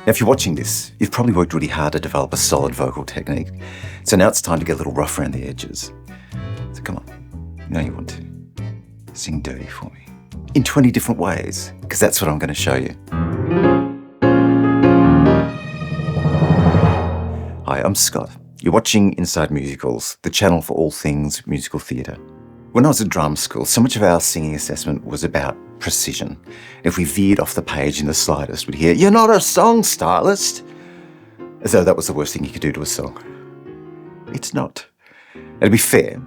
Now, if you're watching this, you've probably worked really hard to develop a solid vocal technique. So now it's time to get a little rough around the edges. So come on, you know you want to. Sing dirty for me. In 20 different ways, because that's what I'm going to show you. Hi, I'm Scott. You're watching Inside Musicals, the channel for all things musical theatre. When I was at drama school, so much of our singing assessment was about precision. If we veered off the page in the slightest, we'd hear, "You're not a song stylist," as though that was the worst thing you could do to a song. It's not. And to be fair,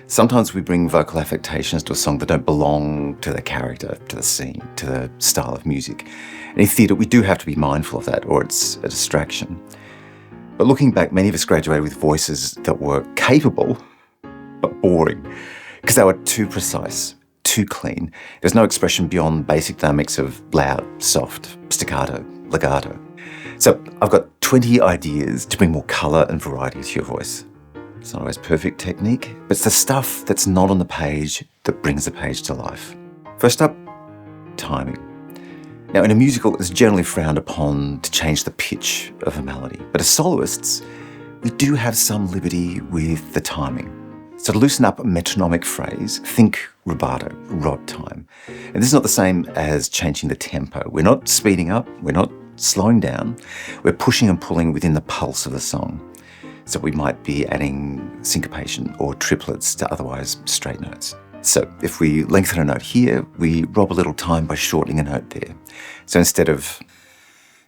sometimes we bring vocal affectations to a song that don't belong to the character, to the scene, to the style of music. And in theatre, we do have to be mindful of that, or it's a distraction. But looking back, many of us graduated with voices that were capable, but boring, because they were too precise, too clean. There's no expression beyond basic dynamics of loud, soft, staccato, legato. So I've got 20 ideas to bring more colour and variety to your voice. It's not always perfect technique, but it's the stuff that's not on the page that brings the page to life. First up, timing. Now, in a musical, it's generally frowned upon to change the pitch of a melody, but as soloists, we do have some liberty with the timing. So to loosen up a metronomic phrase, think rubato, rod time. And this is not the same as changing the tempo. We're not speeding up, we're not slowing down, we're pushing and pulling within the pulse of the song. So we might be adding syncopation or triplets to otherwise straight notes. So if we lengthen a note here, we rob a little time by shortening a note there. So instead of,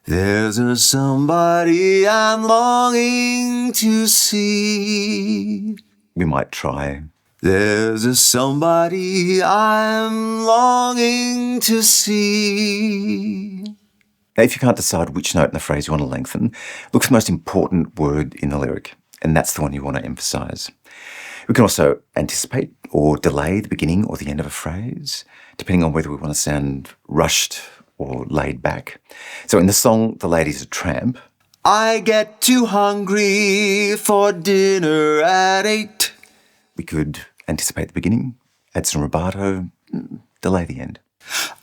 "There's a somebody I'm longing to see," we might try, "There's a somebody I'm longing to see." Now, if you can't decide which note in the phrase you want to lengthen, look for the most important word in the lyric, and that's the one you want to emphasise. We can also anticipate or delay the beginning or the end of a phrase, depending on whether we want to sound rushed or laid back. So in the song "The Lady's a Tramp," "I get too hungry for dinner at 8." We could anticipate the beginning, add some rubato, delay the end.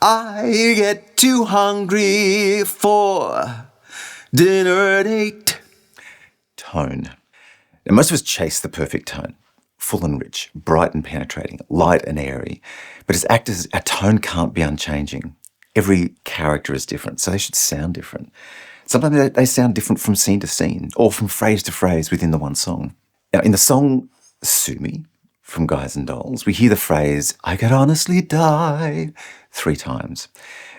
"I get too hungry for dinner at 8. Tone. Now, most of us chase the perfect tone. Full and rich, bright and penetrating, light and airy. But as actors, our tone can't be unchanging. Every character is different, so they should sound different. Sometimes they sound different from scene to scene, or from phrase to phrase within the one song. Now, in the song "Sue Me" from Guys and Dolls, we hear the phrase, "I could honestly die," 3 times.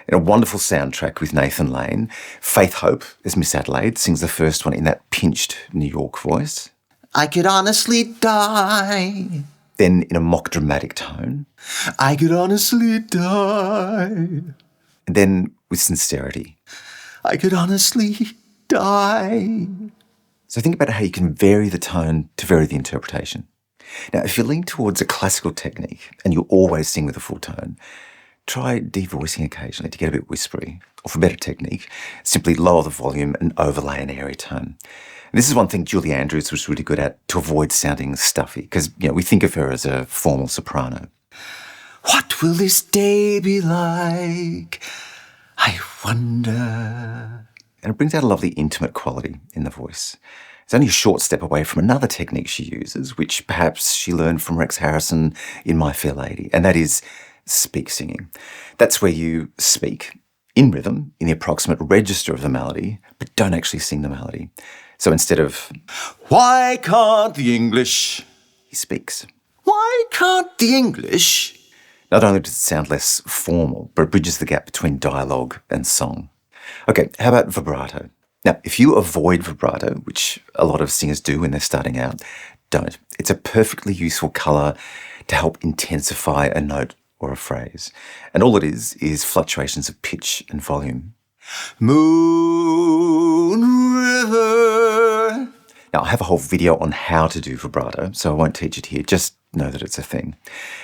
In a wonderful soundtrack with Nathan Lane, Faith Hope, as Miss Adelaide, sings the first one in that pinched New York voice. "I could honestly die." Then in a mock dramatic tone, "I could honestly die." And then with sincerity, "I could honestly die." So think about how you can vary the tone to vary the interpretation. Now, if you lean towards a classical technique and you always sing with a full tone, try devoicing occasionally to get a bit whispery. Or for better technique, simply lower the volume and overlay an airy tone. And this is one thing Julie Andrews was really good at to avoid sounding stuffy, because we think of her as a formal soprano. "What will this day be like? I wonder." And it brings out a lovely intimate quality in the voice. It's only a short step away from another technique she uses, which perhaps she learned from Rex Harrison in My Fair Lady, and that is speak singing. That's where you speak in rhythm, in the approximate register of the melody, but don't actually sing the melody. So instead of, "Why can't the English," he speaks, "Why can't the English?" Not only does it sound less formal, but it bridges the gap between dialogue and song. Okay, how about vibrato? Now, if you avoid vibrato, which a lot of singers do when they're starting out, don't. It's a perfectly useful colour to help intensify a note or a phrase. And all it is fluctuations of pitch and volume. Moon River. Now, I have a whole video on how to do vibrato, so I won't teach it here. Just know that it's a thing.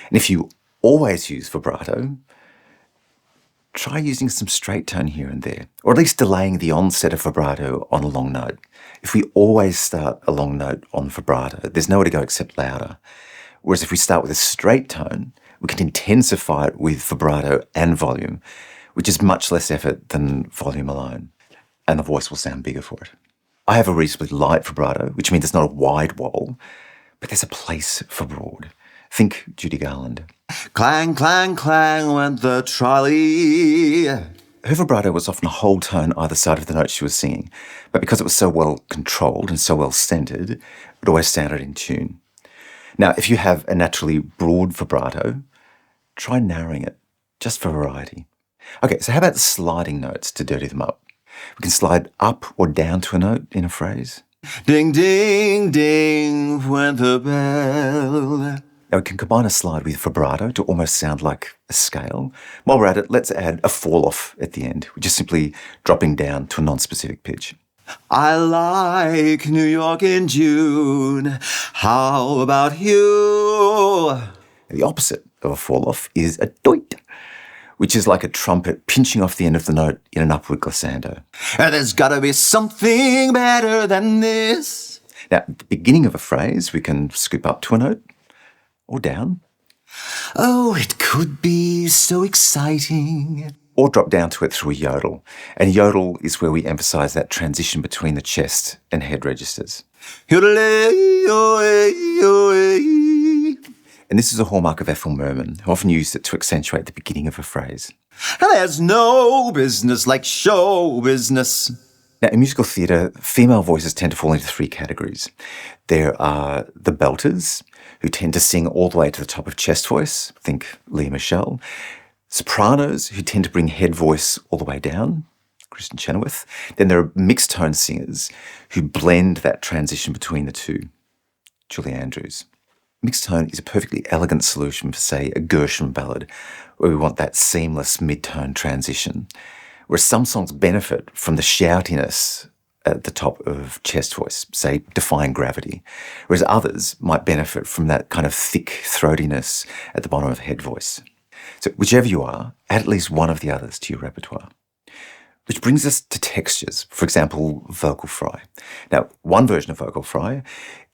And if you always use vibrato, try using some straight tone here and there, or at least delaying the onset of vibrato on a long note. If we always start a long note on vibrato, there's nowhere to go except louder. Whereas if we start with a straight tone, we can intensify it with vibrato and volume, which is much less effort than volume alone. and the voice will sound bigger for it. I have a reasonably light vibrato, which means it's not a wide wobble, but there's a place for broad. Think Judy Garland. Clang, clang, clang went the trolley. Her vibrato was often a whole tone either side of the note she was singing, but because it was so well controlled and so well centered, it always sounded in tune. Now, if you have a naturally broad vibrato, try narrowing it, just for variety. Okay, so how about sliding notes to dirty them up? We can slide up or down to a note in a phrase. Ding, ding, ding went the bell. Now we can combine a slide with vibrato to almost sound like a scale. While we're at it, let's add a fall-off at the end, which is simply dropping down to a non-specific pitch. I like New York in June. How about you? The opposite of a fall-off is a doit, which is like a trumpet pinching off the end of the note in an upward glissando. There's gotta be something better than this. Now, at the beginning of a phrase, we can scoop up to a note or down. Oh, it could be so exciting. Or drop down to it through a yodel. And yodel is where we emphasize that transition between the chest and head registers. Yodel. And this is a hallmark of Ethel Merman, who often used it to accentuate the beginning of a phrase. There's no business like show business. Now, in musical theatre, female voices tend to fall into three categories. There are the belters, who tend to sing all the way to the top of chest voice, think Leah Michelle. Sopranos, who tend to bring head voice all the way down, Kristen Chenoweth. Then there are mixed tone singers who blend that transition between the two, Julie Andrews. Mixed tone is a perfectly elegant solution for, say, a Gershwin ballad, where we want that seamless mid-tone transition, whereas some songs benefit from the shoutiness at the top of chest voice, say Defying Gravity, whereas others might benefit from that kind of thick throatiness at the bottom of head voice. So whichever you are, add at least one of the others to your repertoire. Which brings us to textures, for example, vocal fry. Now, one version of vocal fry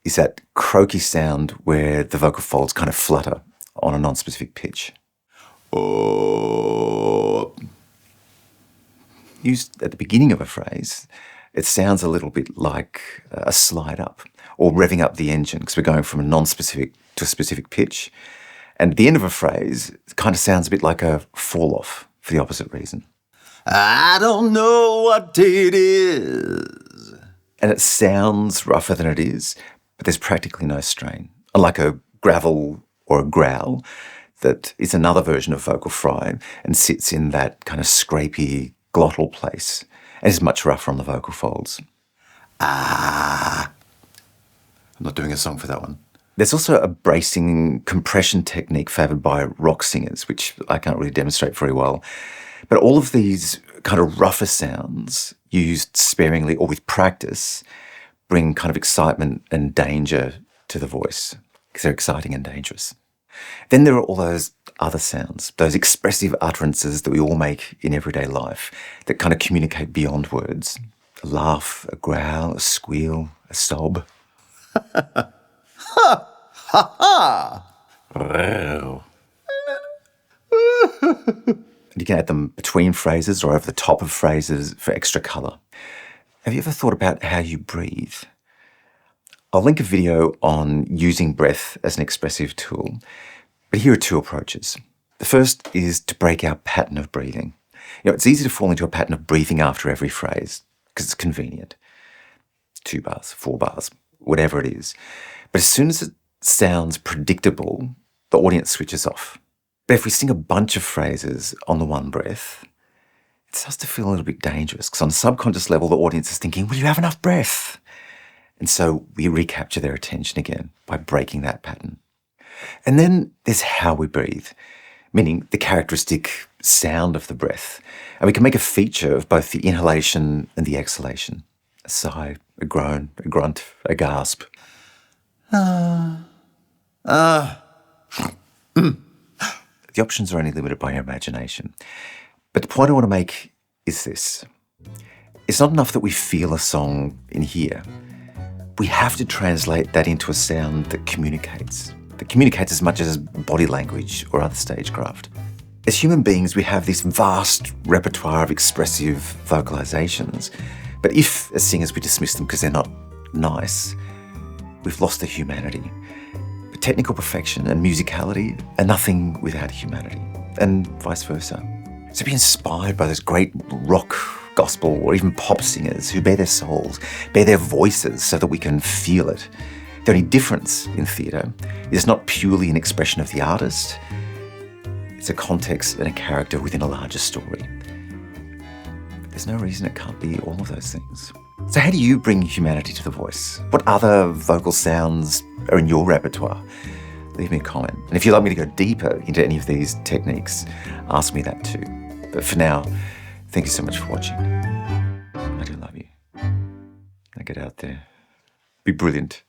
is that croaky sound where the vocal folds kind of flutter on a non-specific pitch. Oh. Used at the beginning of a phrase, it sounds a little bit like a slide up or revving up the engine because we're going from a non-specific to a specific pitch. And at the end of a phrase, it kind of sounds a bit like a fall-off for the opposite reason. I don't know what it is. And it sounds rougher than it is, but there's practically no strain. Unlike a gravel or a growl, that is another version of vocal fry and sits in that kind of scrapey glottal place and is much rougher on the vocal folds. I'm not doing a song for that one. There's also a bracing compression technique favoured by rock singers, which I can't really demonstrate very well. But all of these kind of rougher sounds, used sparingly or with practice, bring kind of excitement and danger to the voice because they're exciting and dangerous. Then there are all those other sounds, those expressive utterances that we all make in everyday life that kind of communicate beyond words. A laugh, a growl, a squeal, a sob. Wow. You can add them between phrases or over the top of phrases for extra colour. Have you ever thought about how you breathe? I'll link a video on using breath as an expressive tool, but here are two approaches. The first is to break our pattern of breathing. It's easy to fall into a pattern of breathing after every phrase because it's convenient. 2 bars, 4 bars, whatever it is. But as soon as it sounds predictable, the audience switches off. But if we sing a bunch of phrases on the one breath, it starts to feel a little bit dangerous because on a subconscious level, the audience is thinking, will you have enough breath? And so we recapture their attention again by breaking that pattern. And then there's how we breathe, meaning the characteristic sound of the breath. And we can make a feature of both the inhalation and the exhalation. A sigh, a groan, a grunt, a gasp. The options are only limited by your imagination. But the point I want to make is this. It's not enough that we feel a song in here. We have to translate that into a sound that communicates as much as body language or other stagecraft. As human beings, we have this vast repertoire of expressive vocalizations, But if, as singers, we dismiss them because they're not nice, we've lost the humanity. But technical perfection and musicality are nothing without humanity, and vice versa. So be inspired by those great rock, gospel, or even pop singers who bare their souls, bare their voices so that we can feel it. The only difference in theatre is not purely an expression of the artist, it's a context and a character within a larger story. But there's no reason it can't be all of those things. So how do you bring humanity to the voice? What other vocal sounds are in your repertoire? Leave me a comment. And if you'd like me to go deeper into any of these techniques, ask me that too. But for now, thank you so much for watching. I do love you. Now get out there. Be brilliant.